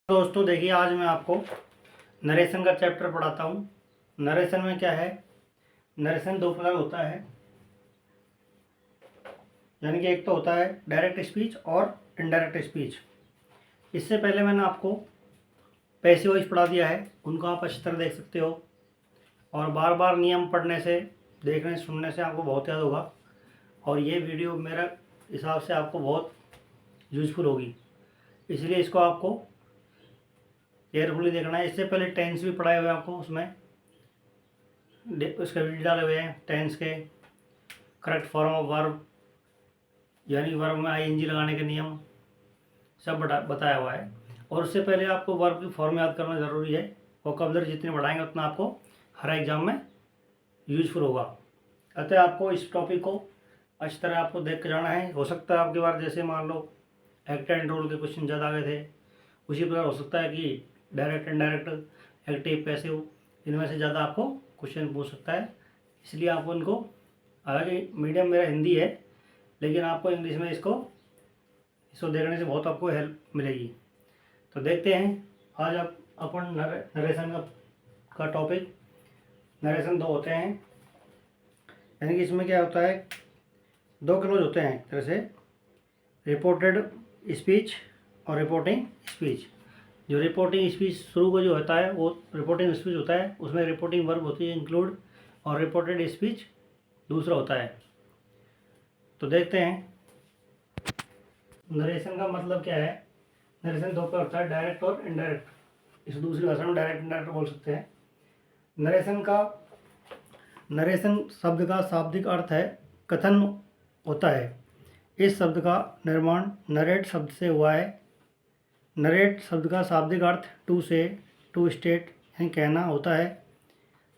दोस्तों देखिए, आज मैं आपको नरेशन का चैप्टर पढ़ाता हूँ। नरेशन में क्या है, नरेशन दो प्रकार होता है, यानी कि एक तो होता है डायरेक्ट स्पीच और इनडायरेक्ट स्पीच। इससे पहले मैंने आपको पैसिव वॉइस पढ़ा दिया है, उनको आप अच्छी तरह देख सकते हो और बार बार नियम पढ़ने से, देखने सुनने से आपको बहुत याद होगा और ये वीडियो मेरा हिसाब से आपको बहुत यूज़फुल होगी, इसलिए इसको आपको केयरफुली देखना है। इससे पहले टेंस भी पढ़ाए हुए आपको, उसमें उसके वीडियो डाले हुए हैं। टेंस के करेक्ट फॉर्म ऑफ वर्ब, यानी वर्ब में आईएनजी लगाने के नियम सब बताया हुआ है। और उससे पहले आपको वर्ब की फॉर्म याद करना ज़रूरी है। वोकैबुलरी जितनी बढ़ाएंगे उतना आपको हर एग्जाम में यूजफुल होगा। अतः आपको इस टॉपिक को अच्छी तरह आपको देख के जाना है। हो सकता है आपकी बार जैसे मान लो एक्ट एंड रोल के क्वेश्चन ज़्यादा आ गए थे, उसी प्रकार हो सकता है कि डायरेक्ट इनडायरेक्ट, एक्टिव पैसिव, इनमें से ज़्यादा आपको क्वेश्चन पूछ सकता है। इसलिए आपको इनको, हालांकि मीडियम मेरा हिंदी है लेकिन आपको इंग्लिश में इसको देखने से बहुत आपको हेल्प मिलेगी। तो देखते हैं आज आप अपन नरेशन का टॉपिक। नरेशन दो होते हैं, यानी कि इसमें क्या होता है, दो क्लोज होते हैं एक तरह से, रिपोर्टेड स्पीच और रिपोर्टिंग स्पीच। जो रिपोर्टिंग स्पीच शुरू को जो होता है वो रिपोर्टिंग स्पीच होता है, उसमें रिपोर्टिंग वर्ब होती है इंक्लूड, और रिपोर्टेड स्पीच दूसरा होता है। तो देखते हैं नरेशन का मतलब क्या है। नरेशन दो प्रकार होता है, डायरेक्ट और इनडायरेक्ट। इस दूसरी भाषा में डायरेक्ट इनडायरेक्ट बोल सकते हैं। नरेशन शब्द का शाब्दिक अर्थ है कथन होता है। इस शब्द का निर्माण नरेट शब्द से हुआ है। नरेट शब्द का शाब्दिक अर्थ टू से, टू स्टेट यानी कहना होता है।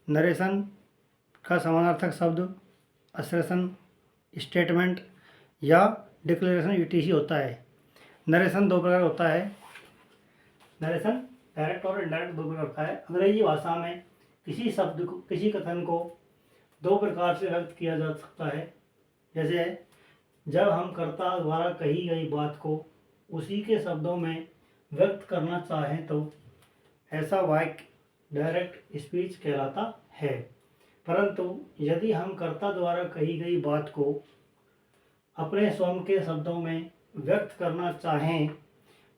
नरेशन का समानार्थक शब्द असर्शन, स्टेटमेंट या डिक्लेरेशन ईटीसी होता है। नरेशन दो प्रकार होता है, नरेशन डायरेक्ट और इनडायरेक्ट दो प्रकार होता है। अंग्रेजी भाषा में किसी शब्द को, किसी कथन को दो प्रकार से व्यक्त किया जा सकता है। जैसे जब हम कर्ता द्वारा कही गई बात को उसी के शब्दों में व्यक्त करना चाहें तो ऐसा वाक्य डायरेक्ट स्पीच कहलाता है। परंतु यदि हम कर्ता द्वारा कही गई बात को अपने स्वयं के शब्दों में व्यक्त करना चाहें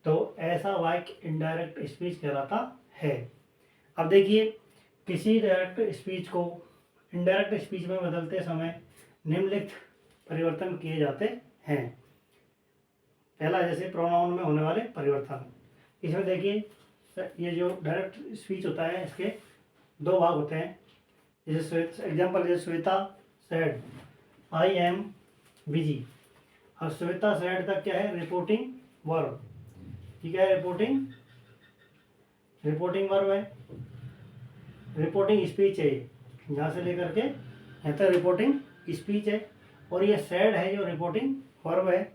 तो ऐसा वाक्य इनडायरेक्ट स्पीच कहलाता है। अब देखिए, किसी डायरेक्ट स्पीच को इनडायरेक्ट स्पीच में बदलते समय निम्नलिखित परिवर्तन किए जाते हैं। पहला, जैसे प्रोनाउन में होने वाले परिवर्तन। इसमें देखिए, ये जो डायरेक्ट स्पीच होता है इसके दो भाग होते हैं। जैसे एग्जाम्पल, जैसे Shweta said I am busy. अब श्वेता सेड तक क्या है, रिपोर्टिंग वर्ब। ठीक है, रिपोर्टिंग वर्ब है, रिपोर्टिंग स्पीच है, यहाँ से लेकर के यहाँ तक रिपोर्टिंग स्पीच है। और ये सेड है जो रिपोर्टिंग वर्ब है।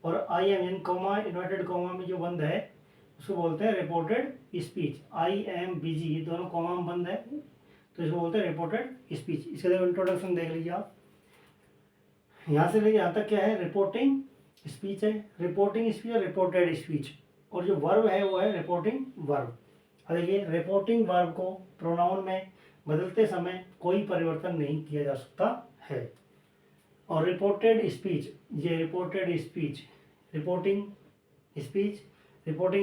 और I am in comma, inverted comma में जो बंद है उसको बोलते हैं reported speech. I am busy, ये दोनों कोमा में बंद है तो इसको बोलते हैं रिपोर्टेड स्पीच। इसके लिए इंट्रोडक्शन देख लीजिए आप। यहाँ से लेके यहाँ तक क्या है, रिपोर्टिंग स्पीच है, रिपोर्टिंग स्पीच और रिपोर्टेड स्पीच। और जो वर्ब है वो है रिपोर्टिंग वर्ब। और देखिए, रिपोर्टिंग वर्ब को प्रोनाउन में बदलते समय कोई परिवर्तन नहीं किया जा सकता है। और रिपोर्टेड स्पीच, ये रिपोर्टेड स्पीच, रिपोर्टिंग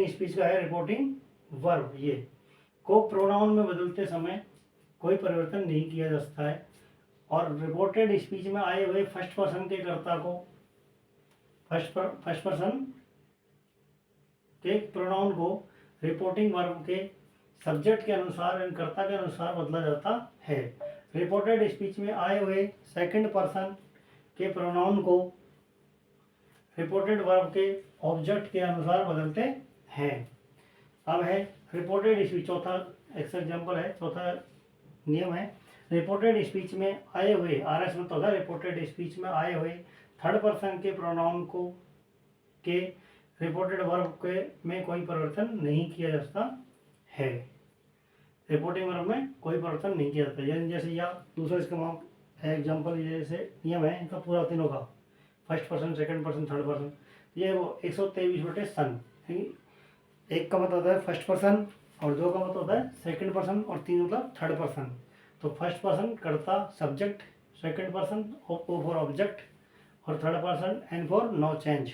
स्पीच का है रिपोर्टिंग वर्ब, ये को प्रोनाउन में बदलते समय कोई परिवर्तन नहीं किया जा सकता है। और रिपोर्टेड स्पीच में आए हुए फर्स्ट पर्सन के कर्ता को, फर्स्ट पर्सन के प्रोनाउन को रिपोर्टिंग वर्ब के सब्जेक्ट के अनुसार, कर्ता के अनुसार बदला जाता है। रिपोर्टेड स्पीच में आए हुए सेकंड पर्सन के प्रोनाउन को रिपोर्टेड वर्ब के ऑब्जेक्ट के अनुसार बदलते हैं। अब है रिपोर्टेड स्पीच, चौथा एग्जाम्पल है, चौथा नियम है। रिपोर्टेड स्पीच में आए हुए, आरएस में तो था, रिपोर्टेड स्पीच में आए हुए थर्ड पर्सन के प्रोनाउन को के रिपोर्टेड वर्ब के में कोई परिवर्तन नहीं किया जा सकता है। रिपोर्टिंग वर्ब में कोई परिवर्तन नहीं किया जाता। यानी जैसे या दूसरा इसका एग्जाम्पल, जैसे नियम है इनका पूरा तीनों का, first person, second person, third person. ये वो 123/सन एक का मतलब होता है फर्स्ट पर्सन और दो का मतलब होता है सेकंड पर्सन और तीन मतलब थर्ड पर्सन। तो फर्स्ट पर्सन कर्ता subject, second person O for object और third person N for no change.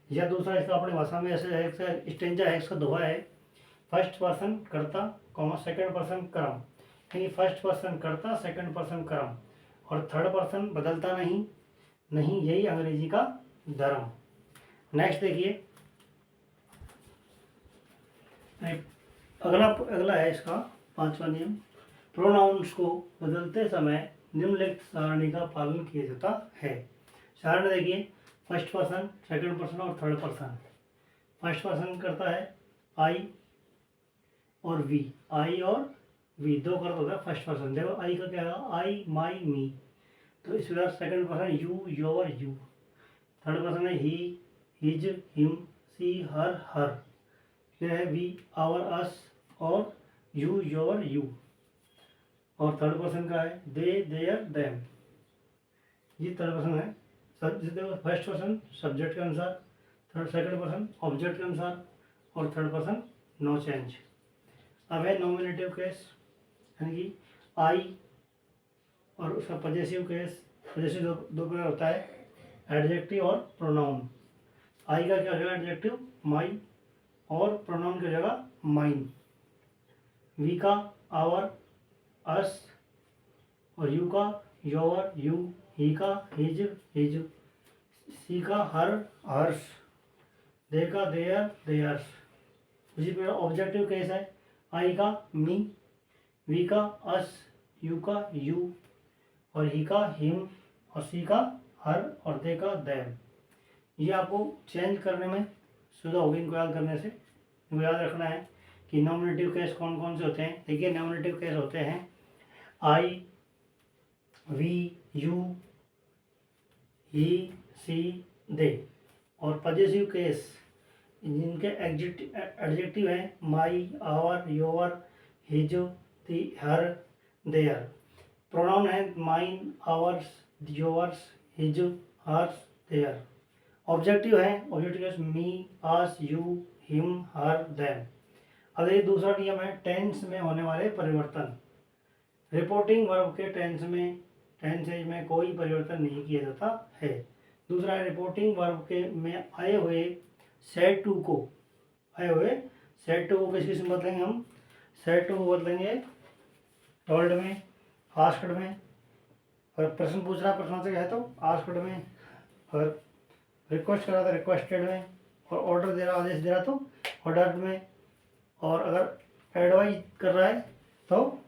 या दूसरा इसका अपनी भाषा में ऐसे है, स्टेंजा है, इसका दोहा है, फर्स्ट पर्सन कर्ता कॉमा सेकंड पर्सन कर्म, यानी फर्स्ट पर्सन कर्ता सेकंड पर्सन कर्म और थर्ड पर्सन बदलता नहीं, नहीं यही अंग्रेजी का धर्म। नेक्स्ट देखिए, अगला अगला है इसका पांचवा नियम, प्रोनाउंस को बदलते समय निम्नलिखित सारणी का पालन किया जाता है। सारणी देखिए, फर्स्ट पर्सन, सेकंड पर्सन और थर्ड पर्सन। फर्स्ट पर्सन करता है आई और वी, आई और वी दो करता होता है फर्स्ट पर्सन। देखो आई का क्या है, आई माई मी, तो इस प्रकार second person you your you. Third person है ही हिज हिम सी हर हर। फिर है वी आवर अस और यू योर यू। और थर्ड पर्सन का है दे देयर देम, ये थर्ड पर्सन है। फर्स्ट पर्सन सब्जेक्ट के अनुसार, थर्ड सेकंड पर्सन ऑब्जेक्ट के अनुसार और थर्ड पर्सन नो चेंज। अब है नॉमिनेटिव केस, यानी कि आई और उसका पजेसिव केस। पजेसिव दो प्रकार होता है, एडजेक्टिव और प्रोनाउन। आई का क्या जगह एडजेक्टिव माई और प्रोनाउन की जगह माइन। वी का आवर अस और यू का योर यू, ही का हिज हिज, सी का हर हर्ष, दे का देयर देयर्स। उसी प्रकार ऑब्जेक्टिव केस है, आई का मी, वी का अस, यू का यू और ही का हिम और सी का हर और दे का देम। ये आपको चेंज करने में सुविधा होगी इनको याद करने से। इनको याद रखना है कि नॉमिनेटिव केस कौन कौन से होते हैं। देखिए नॉमिनेटिव केस होते हैं आई, वी, यू, ही, सी, दे। और पजेसिव केस जिनके एडजेक्टिव हैं my, our, your, his, the, her, their. Pronoun है mine, ours, yours, his, hers, theirs. Objective है objective case me, us, you, him, her, them. अब ये दूसरा नियम है टेंस में होने वाले परिवर्तन। रिपोर्टिंग वर्ब के टेंसेज में कोई परिवर्तन नहीं किया जाता है। दूसरा है रिपोर्टिंग वर्ब के में आए हुए सेड टू को, सेड टू को किस में बदलेंगे हम, सेड टू को बदलेंगे टोल्ड में, आस्क्ड में। और प्रश्न पूछ रहा प्रश्नवाचक है तो आस्क्ड में, और रिक्वेस्ट कर रहा था रिक्वेस्टेड में, और ऑर्डर दे रहा आदेश दे रहा तो ऑर्डर में, और अगर एडवाइज कर रहा है तो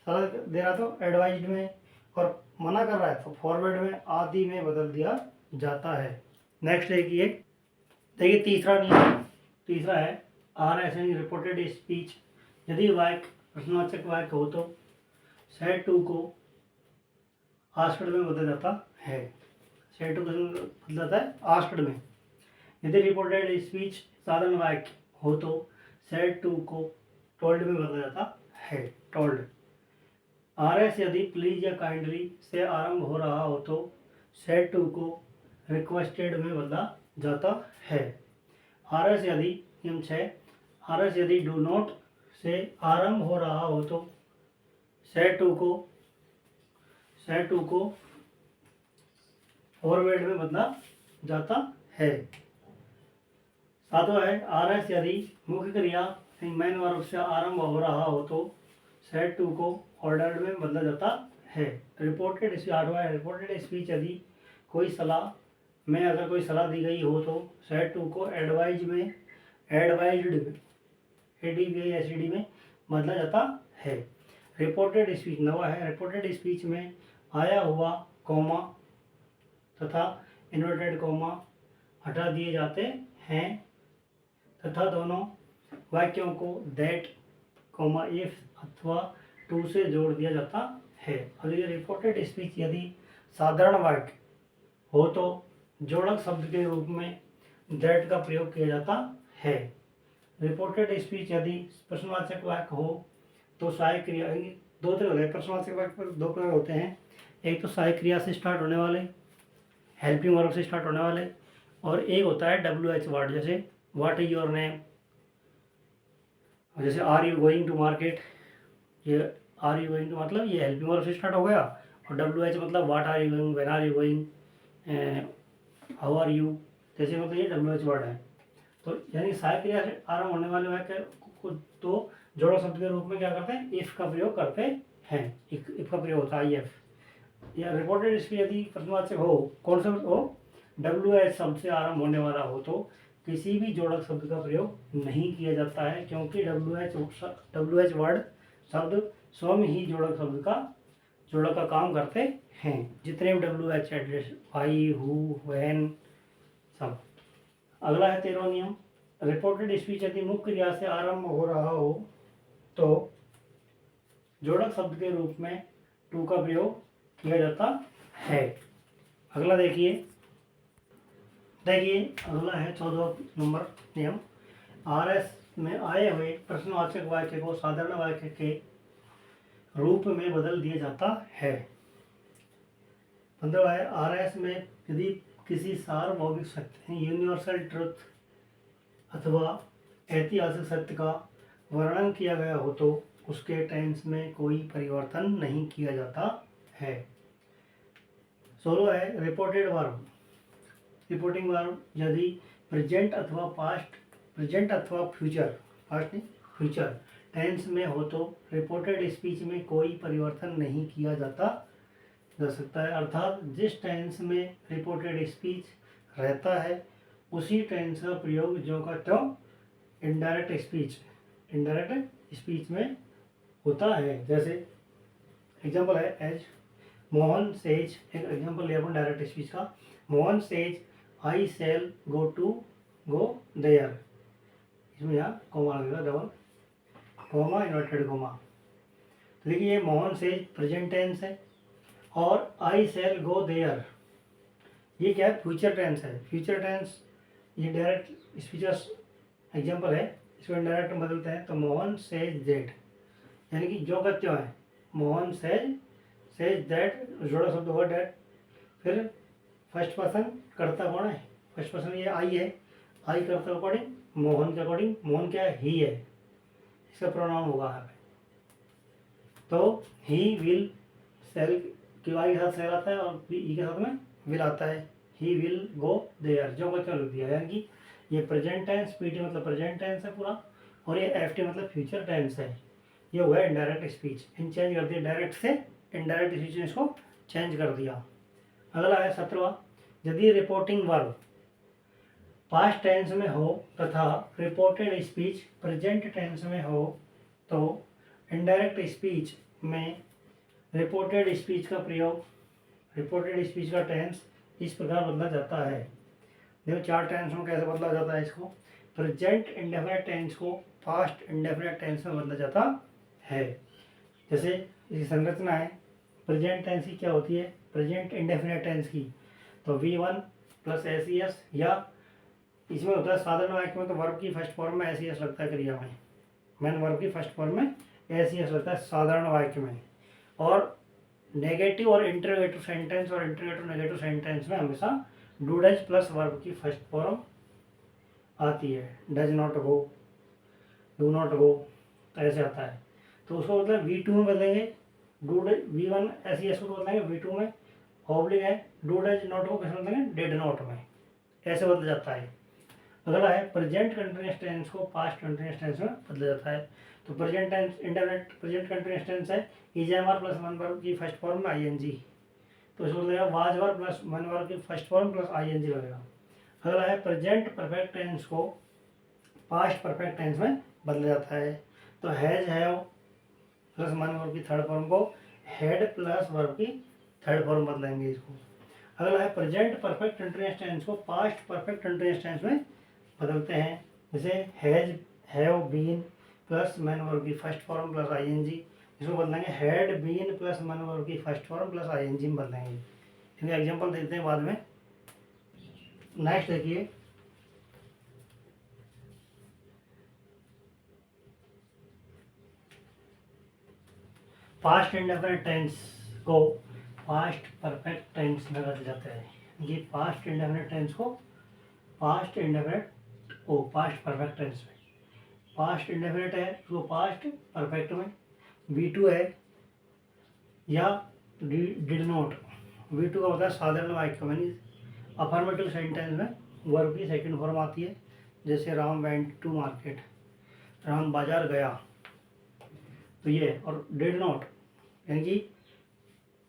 सलाह दे रहा तो एडवाइज्ड में, और मना कर रहा है तो फॉरवर्ड में आदि में बदल दिया जाता है। नेक्स्ट देखिए तीसरा नियम, तीसरा है आर एस यानी रिपोर्टेड स्पीच। यदि वाक्य प्रश्नवाचक वाक्य हो तो सेड टू को आस्क्ड में बदल जाता है। सेड टू बदल जाता है आस्क्ड में। यदि रिपोर्टेड स्पीच साधारण वाक्य हो तो सेड टू को टोल्ड में बदला जाता है, टोल्ड। आर एस यदि प्लीज या काइंडली से आरंभ हो रहा हो तो सेड टू को रिक्वेस्टेड में बदला जाता है। आर एस यदि नियम 6, आर एस यदि डू नॉट से आरंभ हो रहा हो तो सेड टू को फॉरवर्ड में बदला जाता है। सातवां है आर एस यदि मुख्य क्रिया मेन वर्ब से आरंभ हो रहा हो तो सेड टू को ऑर्डर्ड में बदला जाता है। रिपोर्टेड स्पीच यदि कोई सलाह में अगर कोई सलाह दी गई हो तो सेड टू को एडवाइज्ड में एडीवी में बदला जाता है। रिपोर्टेड स्पीच नवा है, रिपोर्टेड स्पीच में आया हुआ कॉमा तथा इन्वर्टेड कॉमा हटा दिए जाते हैं तथा दोनों वाक्यों को दैट कॉमा इफ अथवा टू से जोड़ दिया जाता है। और ये रिपोर्टेड स्पीच यदि साधारण वाक्य हो तो जोड़क शब्द के रूप में दैट का प्रयोग किया जाता है। रिपोर्टेड स्पीच यदि प्रश्नवाचक वाक्य हो तो सहायक क्रिया, दो तरह होते हैं प्रश्नवाचक वाक्य पर, दो प्रकार होते हैं। एक तो सहायक क्रिया से स्टार्ट होने वाले, हेल्पिंग वर्ब से स्टार्ट होने वाले, और एक होता है WH वर्ड, जैसे व्हाट इज योर नेम, और जैसे are you going to market, ये आर यू गोइंग टू मतलब ये हेल्पिंग वर्ब से स्टार्ट हो गया, और डब्ल्यू एच मतलब what are you going, when are you going, how are you, जैसे मतलब ये डब्ल्यू एच वर्ड है। तो यानी सहायक क्रिया से आरंभ होने वाले वाक्य को तो जोड़क शब्द के रूप में क्या करते हैं, इफ का प्रयोग करते हैं। इफ का प्रयोग होता है आई एफ। या रिपोर्टेड स्पीच यदि प्रश्नवाचक हो, कौन सा हो, डब्ल्यू एच शब्द से आरंभ होने वाला हो तो किसी भी जोड़क शब्द का प्रयोग नहीं किया जाता है, क्योंकि डब्ल्यू एच वर्ड शब्द स्वयं ही जोड़क का काम करते हैं। जितने भी W H address, why, who, when, सब। अगला है 13वां नियम, रिपोर्टेड स्पीच यदि मुख्य क्रिया से आरंभ हो रहा हो तो जोड़क शब्द के रूप में टू का प्रयोग किया जाता है। अगला देखिए अगला है 14 नंबर नियम, आर एस में आए हुए प्रश्नवाचक वाक्य को साधारण वाक्य के रूप में बदल दिया जाता है। 15 है, आर एस में यदि किसी सार्वभौमिक सत्य यूनिवर्सल ट्रुथ अथवा ऐतिहासिक सत्य का वर्णन किया गया हो तो उसके टेंस में कोई परिवर्तन नहीं किया जाता है। 16 है, रिपोर्टेड वर्ब, रिपोर्टिंग वर्ब यदि प्रेजेंट अथवा फ्यूचर टेंस में हो तो रिपोर्टेड स्पीच में कोई परिवर्तन नहीं किया जा सकता है। अर्थात जिस टेंस में रिपोर्टेड स्पीच रहता है उसी टेंस का प्रयोग जो का त्यों इनडायरेक्ट स्पीच में होता है। जैसे एग्जांपल है एज मोहन सेज, एक एग्जांपल लिया अपन डायरेक्ट स्पीच का, Mohan says I shall go there, इसमें यहाँ कॉमा लगेगा, डबल कॉमा इन्वर्टेड कॉमा। तो देखिए ये मोहन सेज प्रेजेंट टेंस है और आई सेल गो देयर ये क्या है, फ्यूचर टेंस है। फ्यूचर टेंस ये डायरेक्ट स्पीचर्स एग्जांपल है, इसको इनडायरेक्ट में बदलते हैं तो मोहन सेज दैट, यानी कि जो का त्यों है, मोहन सेज दैट, जोड़ा शब्द होगा दैट, फिर फर्स्ट पर्सन कर्ता कौन है, फर्स्ट पर्सन ये आई है, आई कर्ता अकॉर्डिंग मोहन के अकॉर्डिंग, मोहन क्या है, ही है, इसका प्रोनाउन होगा यहाँ पे। तो ही विल सेल, क्यों आई के साथ सेल आता है और ई के साथ में विल आता है, ही विल गो देयर, जो बच्चा लिख दिया, यानी कि ये प्रेजेंट टेंस, पीटी मतलब प्रेजेंट टेंस है पूरा, और ये एफटी मतलब फ्यूचर टेंस है। ये हुआ इनडायरेक्ट स्पीच, इन चेंज कर दिया, डायरेक्ट से इनडायरेक्ट स्पीच में इसको चेंज कर दिया। अगला है 17वां, यदि रिपोर्टिंग वर्ब पास्ट टेंस में हो तथा रिपोर्टेड स्पीच प्रेजेंट टेंस में हो तो इनडायरेक्ट स्पीच में रिपोर्टेड स्पीच का प्रयोग, रिपोर्टेड स्पीच का टेंस इस प्रकार बदला जाता है। देखो 4 टेंस में कैसे बदला जाता है इसको, प्रेजेंट इंडेफिनिट टेंस को पास्ट इंडेफिनिट टेंस में बदला जाता है। जैसे इसकी संरचना है, प्रेजेंट टेंस की क्या होती है, प्रेजेंट इंडेफिनिट टेंस की तो V1 प्लस SES, या इसमें होता है साधारण वाक्य में तो वर्ब की फर्स्ट फॉर्म में SES लगता है क्रिया में, मेन वर्ब की फर्स्ट फॉर्म में SES लगता है साधारण वाक्य में, और नेगेटिव और इंटरोगेटिव सेंटेंस और इंटरोगेटिव नेगेटिव सेंटेंस में हमेशा डू डज प्लस वर्ब की फर्स्ट फॉर्म आती है, does not go, do not go, तो ऐसे आता है। तो उसको मतलब V2 में बदलेंगे, डू डज V1 SES को बदलेंगे V2 में, ऑब्लिक है डू डज नॉट गो कैसे बदलेंगे, डेड नॉट में, ऐसे बदल जाता है। अगला है प्रेजेंट कंटिन्यूअस टेंस को पास्ट कंटिन्यूअस टेंस में बदला जाता है। तो present tense indefinite present continuous tense है, ईजेमआर प्लस वन वर्ब की फर्स्ट फॉर्म में ING, तो इसको लगेगा was verb plus one verb की फर्स्ट फॉर्म प्लस ING लगेगा। अगला है प्रेजेंट परफेक्ट टेंस को पास्ट परफेक्ट टेंस में बदला जाता है, तो has have plus one verb की थर्ड फॉर्म को हैड प्लस वर्ब की थर्ड फॉर्म बदलेंगे इसको। अगला है प्रेजेंट परफेक्ट कंटिन्यूअस टेंस को पास्ट परफेक्ट कंटिन्यूअस टेंस में बदलते हैं, जैसे has have been plus main verb की फर्स्ट फॉर्म प्लस ING, इसको बदलेंगे had been plus main verb की फर्स्ट फॉर्म प्लस ING में बदलेंगे। इनका एग्जांपल देखते हैं बाद में। नेक्स्ट देखिए, पास्ट इंडेफिनिट टेंस को पास्ट परफेक्ट टेंस में बदल जाता है। ये पास्ट इंडेफिनिट टेंस को past indefinite past perfect tense में, पास्ट इंडेफिनिट है तो पास्ट परफेक्ट में, V2 है या डिड नॉट। V2 का होता है साधारण वाक्य में, अफर्मेटिव सेंटेंस में वर्ब की सेकंड फॉर्म आती है, जैसे Ram went to market, Ram बाजार गया, तो ये। और डिड नॉट यानी कि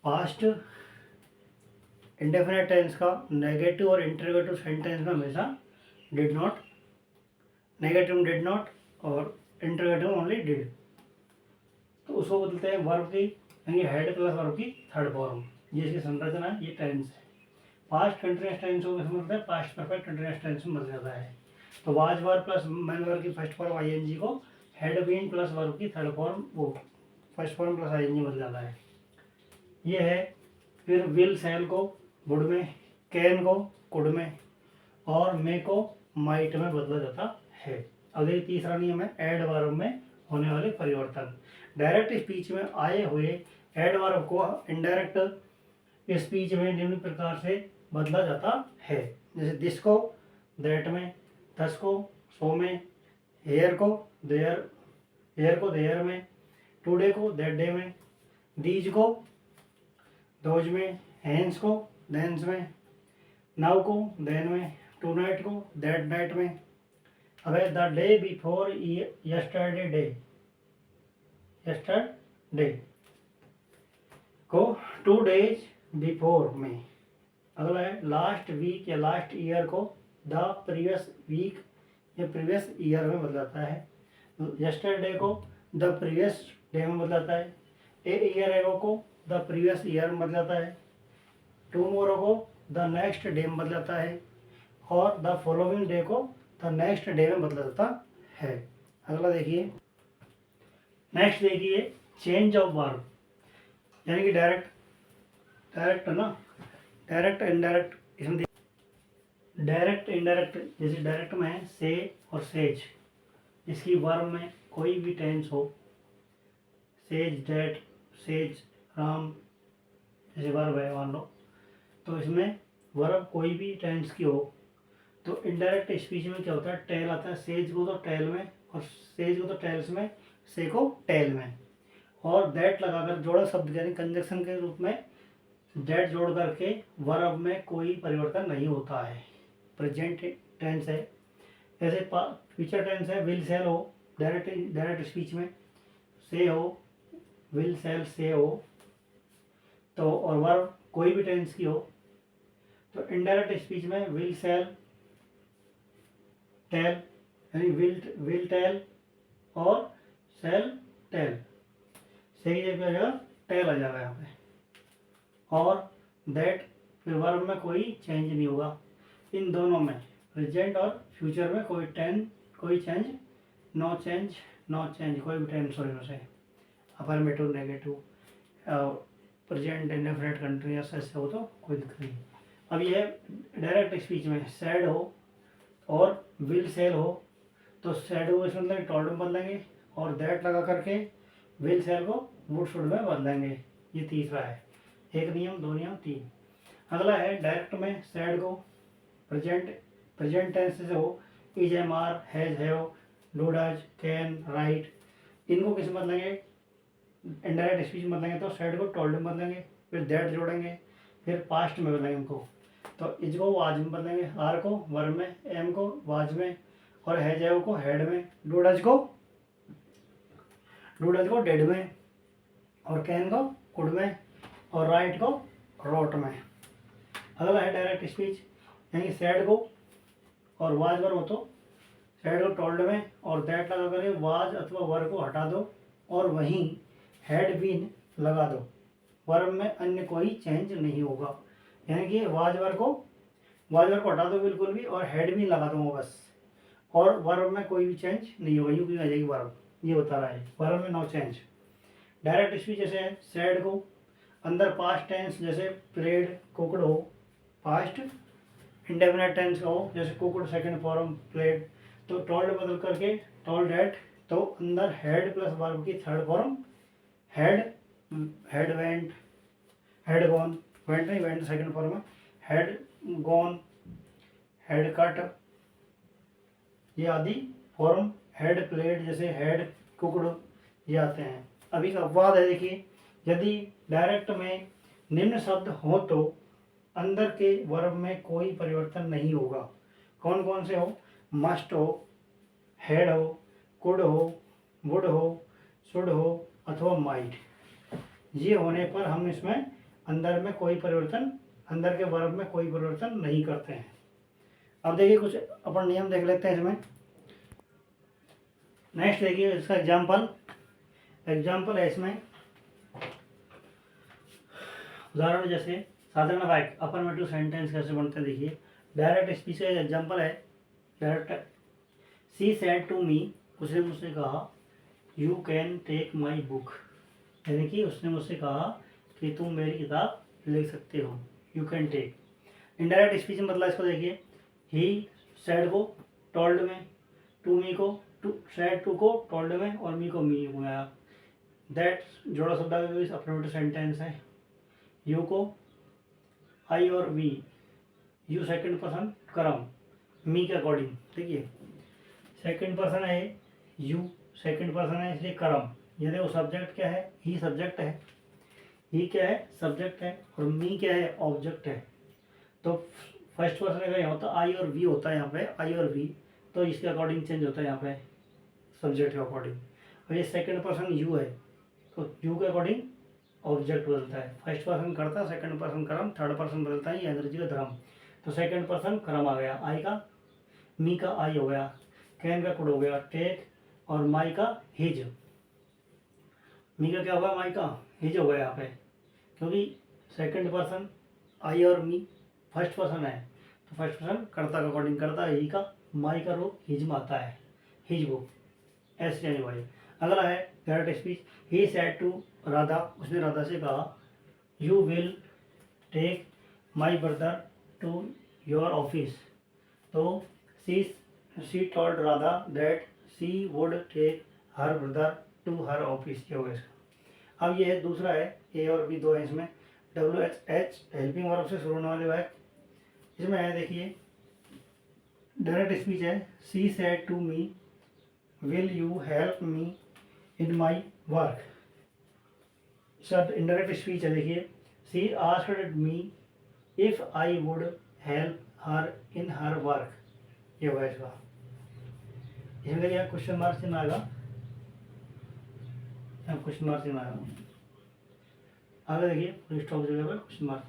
पास्ट इंडेफिनिट टेंस का नेगेटिव और इंटरोगेटिव सेंटेंस में हमेशा डिड नॉट, नेगेटिव में डिड नॉट और इंटरोगेटिव ओनली डिड, तो उसको बोलते हैं वर्ब की यानी हेड प्लस वर्ब की थर्ड फॉर्म। ये इसकी संरचना है, ये टेंस है। पास्ट कंटिन्यूअस टेंस को किसमें बदलता है, पास्ट परफेक्ट कंटिन्यूअस टेंस में बदल जाता है। तो was were plus main verb की फर्स्ट फॉर्म आईएनजी को हैड बीन प्लस वर्ब की थर्ड फॉर्म वो फर्स्ट फॉर्म प्लस आईएनजी बदल जाता है, ये है। फिर विल सेल को वुड में, कैन को कुड में और मे को माइट में बदला जाता है। अब देखिए तीसरा नियम है एड वर्ब में होने वाले परिवर्तन। डायरेक्ट स्पीच में आए हुए एड वर्ब को इनडायरेक्ट स्पीच में निम्न प्रकार से बदला जाता है, जैसे दिस को दैट में, थस को सो में, हेयर को देयर में, टुडे को दैट डे में, दीज को दोज में, हैंस को देंस में, नाउ को देन में, टू नाइट को दैट नाइट में। अब द डे बिफोर यस्टरडे को 2 days बिफोर में। अगला है लास्ट वीक या लास्ट ईयर को द प्रीवियस वीक या प्रीवियस ईयर में बदलाता है। यस्टरडे को द प्रीवियस डे में बदलाता है। ए ईयर एगो को द प्रीवियस ईयर में बदलाता है। टुमारो को द नेक्स्ट डे में बदलाता है और द फॉलोइंग डे को द नेक्स्ट डे में बदला जाता है। अगला देखिए, नेक्स्ट देखिए चेंज ऑफ वर्ब, यानी कि डायरेक्ट है ना, डायरेक्ट इनडायरेक्ट। इसमें डायरेक्ट इनडायरेक्ट, जैसे डायरेक्ट में है से और सेज, इसकी वर्ब में कोई भी टेंस हो, सेज डेट, सेज राम जैसे वर्ब है मान लो, तो इसमें वर्ब कोई भी टेंस की हो तो इनडायरेक्ट स्पीच में क्या होता है, टेल आता है। सेज को तो टेल में और सेज को तो टेल्स में, से को टेल में, और दैट लगाकर जोड़ा शब्द यानी कंजक्शन के रूप में डेट जोड़ करके वर्ब में कोई परिवर्तन नहीं होता है। प्रेजेंट टेंस है, जैसे फ्यूचर टेंस है विल सेल हो, डायरेक्ट स्पीच में से हो, विल सेल से हो, तो और वर्ब कोई भी टेंस की हो तो इनडायरेक्ट स्पीच में विल सेल टेल यानी विल टेल और सेल टेल, सही जगह आ जाएगा टेल आ जाएगा यहाँ पे, और दैट फिर वर्ब में कोई चेंज नहीं होगा। इन दोनों में प्रेजेंट और फ्यूचर में कोई चेंज, नो चेंज कोई भी टेंस हो इनमें से, affirmative negative present indefinite continuous ऐसे हो तो कोई दिक्कत नहीं। अब ये डायरेक्ट स्पीच में सैड हो और विल सेल हो तो सैड को इसमें बदलेंगे टॉल्ड में बदलेंगे और दैट लगा करके विल सेल को वुड शुड में बदलेंगे। ये तीसरा है, एक नियम, दो नियम, तीन। अगला है डायरेक्ट में सैड को प्रेजेंट टेंस से हो, is am are has have do does can right, इनको किस में बदलेंगे, इनडायरेक्ट स्पीच में बदलेंगे तो सैड को टॉल्ड में बदलेंगे, फिर दैट जोड़ेंगे, फिर पास्ट में बदलेंगे उनको, तो इज को वाज में बदलेंगे, आर को वर्ब में, एम को वाज में और हैज हैव को हेड में, डू डज को डेड में और कैन को कुड में और राइट को रोट में। अगला है डायरेक्ट स्पीच, यानी सैड को और वाज वर्ब हो तो सैड को टोल्ड में और दैट लगा कर वाज अथवा वर्ब को हटा दो और वहीं हैड बीन लगा दो, वर्ब में अन्य कोई चेंज नहीं होगा। यानी कि वाज वर्ब को हटा दो बिल्कुल भी और हेड बीन लगा दो बस, और वर्ब में कोई भी चेंज नहीं होगा, यूँ आ जाएगी वर्ब, ये बता रहा है वर्ब में नो चेंज। डायरेक्ट स्पीच जैसे सैड को अंदर पास्ट टेंस जैसे प्लेड कुकड हो, पास्ट इंडेफिनिट टेंस हो जैसे कुकड सेकंड फॉर्म प्लेड, तो टोल्ड बदल करके टोल्ड डेट, तो अंदर हेड प्लस वर्ब की third form head went, head gone, went नहीं वेंट सेकंड फॉर्म है, हेड गॉन, हेड कट, ये आदि फॉर्म हैड प्लेड, जैसे हैड कुकड ये आते हैं। अभी का अपवाद है, देखिए यदि डायरेक्ट में निम्न शब्द हो तो अंदर के वर्ब में कोई परिवर्तन नहीं होगा। कौन कौन से हो? मस्ट हो, हैड हो, कुड हो, वुड हो, शुड हो अथवा माइट। ये होने पर हम इसमें अंदर में कोई परिवर्तन, अंदर के वर्ब में कोई परिवर्तन नहीं करते हैं। अब देखिए कुछ अपन नियम देख लेते हैं इसमें। नेक्स्ट देखिए इसका एग्जाम्पल है इसमें। उदाहरण जैसे साधारण वाक्य अफर्मेटिव सेंटेंस कैसे बनते हैं, देखिए डायरेक्ट स्पीच का एग्जाम्पल है। Direct, she said to me, उसने मुझसे कहा you can take my book, यानी कि उसने मुझसे कहा कि तुम मेरी किताब ले सकते हो, you can take. Indirect speech में मतलब इसको देखिए, ही सेड को टोल्ड में, टू मी को सेड टू को टोल्ड में और मी को मी में आया। दैट जोड़ा शब्द अफर्मेटिव सेंटेंस है। यू को आई और वी, यू सेकंड पर्सन करम, मी के अकॉर्डिंग। देखिए सेकंड पर्सन है यू, सेकंड पर्सन है इसलिए करम। ये देखो सब्जेक्ट क्या है, ही सब्जेक्ट है, ही क्या है सब्जेक्ट है और मी क्या है ऑब्जेक्ट है। तो फर्स्ट पर्सन अगर यहाँ होता आई और वी होता है, यहाँ पे आई और वी, तो इसके अकॉर्डिंग चेंज होता है यहाँ पे सब्जेक्ट के अकॉर्डिंग। और ये सेकंड पर्सन यू है तो यू के अकॉर्डिंग ऑब्जेक्ट बदलता है। फर्स्ट पर्सन करता, सेकंड पर्सन कर्म, थर्ड पर्सन बदलता है एनर्जी का धर्म। तो सेकंड पर्सन कर्म आ गया, आई का, मी का आई हो गया, कैन का कुड हो गया, टेक और माई का हिज। मी का क्या होगा, माई का हिज हो गया यहाँ पे, क्योंकि सेकंड पर्सन आई और मी फर्स्ट पर्सन है तो फर्स्ट पर्सन कर्ता का अकॉर्डिंग करता है, ही का, माई का रूप हिज में आता है, हिज बुक, एस यानी वाई। अगला है direct speech, he said to Radha, उसने राधा से कहा you will take my brother to your office. तो she told Radha that she would take her brother to her office. ये हो गया इसका। अब ये है दूसरा है, ए और बी दो है इसमें। W H H helping verb से शुरू होने वाले वाक्य इसमें है, देखिए डायरेक्ट स्पीच है। She said to me will you help me in my work. शब्द इनडायरेक्ट स्पीच है, देखिए she asked me if I would help her in her work. ये हुआ इसका। इसमें देखिए क्वेश्चन मार्क चिन्ह आएगा, क्वेश्चन मार्क चिन्ह आएगा। आगे देखिए फुल स्टॉप जगह पर क्वेश्चन मार्क।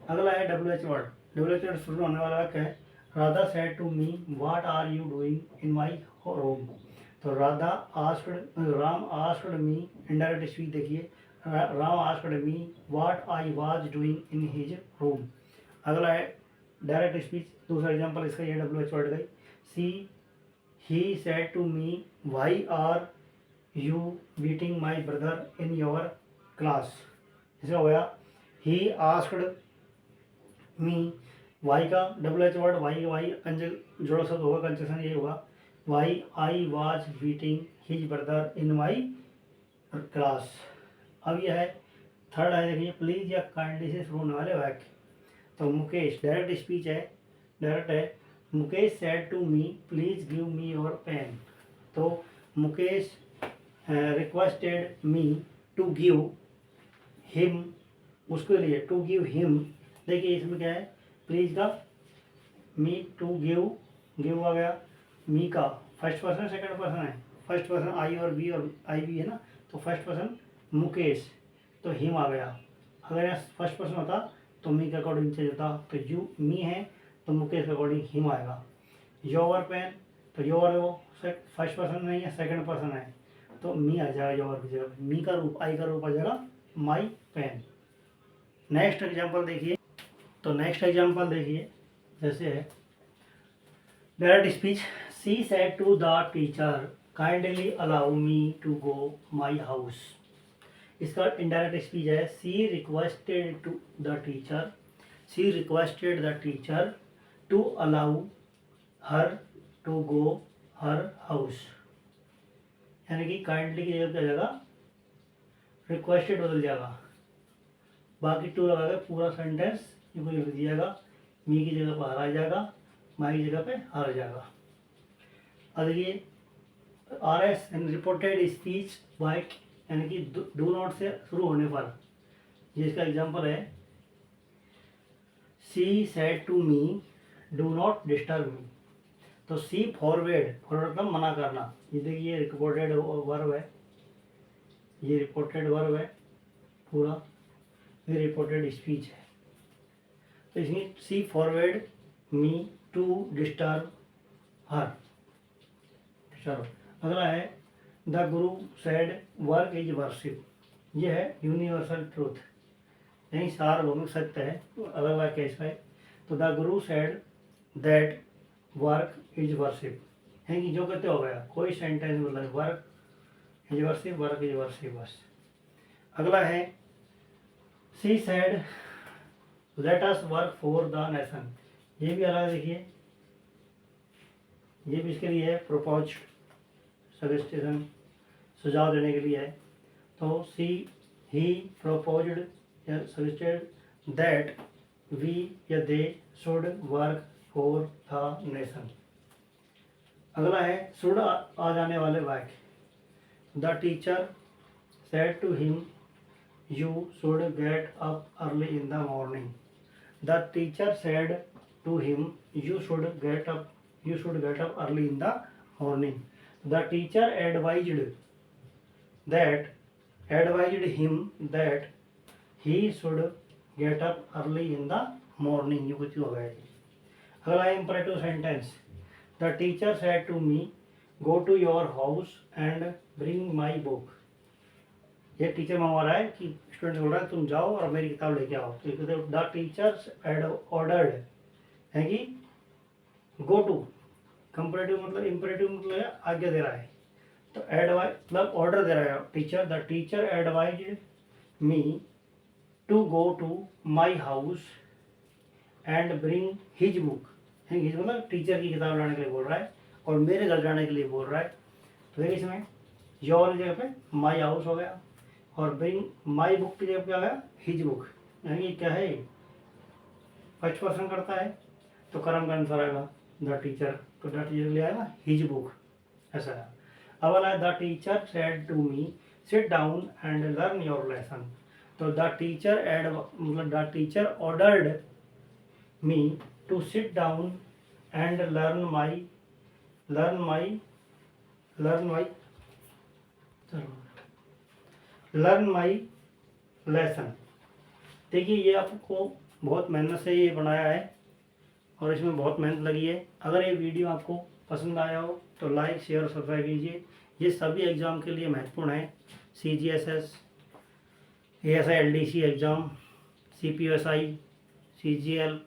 अगला है W H word. W H word शुरू होने वाला वाक्य है, Radha said to me what are you doing in my room. तो Radha asked, Ram asked me, indirect speech देखिए, Ram asked me what I was doing in his room. अगला है डायरेक्ट स्पीच, दूसरा एग्जांपल इसका ये डब्ल्यू एच वर्ड गई। See he said to me why are you beating my brother in your class. इसका हो गया ही आस्क्ड मी, वाई का W H word, why why जोड़ा शब्द होगा, कंजक्शन ये होगा, why I was beating his brother in my class. अब यह है थर्ड है, देखिए प्लीज या काइंडली से शुरू होने वाले वाक्य। तो मुकेश, डायरेक्ट स्पीच है, डायरेक्ट है, Mukesh said to me please give me your pen. तो Mukesh requested me to give him, उसके लिए टू गिव हिम। देखिए इसमें क्या है, प्लीज का मी टू गिव आ गया, मी का फर्स्ट पर्सन सेकंड पर्सन है, फर्स्ट पर्सन आई और आई भी है ना, तो फर्स्ट पर्सन मुकेश तो हिम आ गया। अगर यहाँ फर्स्ट पर्सन होता तो मी के अकॉर्डिंग चेंज होता, तो यू मी है तो मुकेश के अकॉर्डिंग हिम आएगा। योर पेन, तो योर वो फर्स्ट पर्सन नहीं है सेकंड पर्सन है तो मी आ जाएगा योर की जगह, मी का रूप आई का रूप आ जाएगा माई पेन। नेक्स्ट एग्जाम्पल देखिए, तो नेक्स्ट एग्जाम्पल देखिए जैसे है direct speech, she said to the teacher kindly allow me to go my house. इसका इनडायरेक्ट स्पीच है, she requested to the teacher, she requested the teacher to allow her to go her house. यानी कि kindly की जगह क्या जाएगा, requested बदल जाएगा, बाकी टू लगा के पूरा सेंटेंस ये को लिख दिएगा, मी की जगह पर हर आ जाएगा, माई की जगह पे हर आ जाएगा। अगर ये RS रिपोर्टेड स्पीच बाय यानी कि डू नॉट से शुरू होने पर, ये इसका एग्जांपल है, she said to me do not disturb me. तो सी फॉरवर्ड मतलब मना करना, ये देखिए रिपोर्टेड वर्ब है, ये रिपोर्टेड वर्ब है पूरा, ये रिपोर्टेड स्पीच है। तो इसमें she forward me to disturb her. अगला है the Guru said work is worship. ये है यूनिवर्सल ट्रूथ, यानी सार्वभौमिक सत्य है। अगला वाक्य इसका है, तो the Guru said that work is worship, है कि जो कहते हो गया, कोई सेंटेंस मतलब work is worship, work is worship बस। अगला है she said let us work for the nation. ये भी अलग देखिए, ये भी इसके लिए है, प्रोपोज सजेशन, सुझाव देने के लिए है। तो सी ही प्रोपोज्ड या सजेस्टेड दैट वी या they should work for the nation. अगला है शुड आ जाने वाले वाक्य, the teacher said to him you should get up early in the morning. The teacher said to him you should get up early in the morning. The teacher advised him that he should get up early in the morning. ये कुछ हो गया है। अगला है imperative sentence, the teacher said to me go to your house and bring my book. ये teacher मंगवा रहा है कि स्टूडेंट बोल रहा है तुम जाओ और मेरी किताब लेके आओ। तो द टीचर ऑर्डर्ड है कि गो टू, कंपरेटिव मतलब इंपरेटिव मतलब आज्ञा दे रहा है, तो एडवाइज मतलब ऑर्डर दे रहा है teacher. The teacher advised me to go to my house and bring his book. His मतलब टीचर की किताब लाने के लिए बोल रहा है और मेरे घर जाने के लिए बोल रहा है। तो देखिए इसमें योर जगह पे माई हाउस हो गया और ब्रिंग माई बुक की जगह पे आ गया हिज बुक, यानी क्या है फर्स्ट पर्सन करता है तो कर्म का अनुसार आएगा द टीचर, तो द टीचर ले आएगा हिज बुक, ऐसा है। अब वाला है the teacher said to me sit down and learn your lesson. तो द टीचर मतलब the teacher ordered me to sit down and learn my lesson. देखिए ये आपको बहुत मेहनत से ये बनाया है और इसमें बहुत मेहनत लगी है। अगर ये वीडियो आपको पसंद आया हो तो लाइक शेयर और सब्सक्राइब कीजिए। ये सभी एग्ज़ाम के लिए महत्वपूर्ण है, CGSS, ASI LDC exam, CPSI, CGL,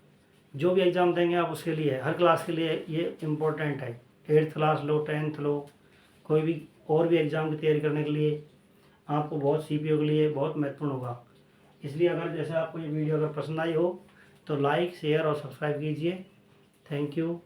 जो भी एग्ज़ाम देंगे आप उसके लिए, हर क्लास के लिए ये इम्पोर्टेंट है। 8th क्लास लो, 10th लो, कोई भी और भी एग्ज़ाम की तैयारी करने के लिए आपको बहुत CPO के लिए बहुत महत्वपूर्ण होगा। इसलिए अगर जैसे आपको ये वीडियो अगर पसंद आई हो तो लाइक शेयर और सब्सक्राइब कीजिए। Thank you.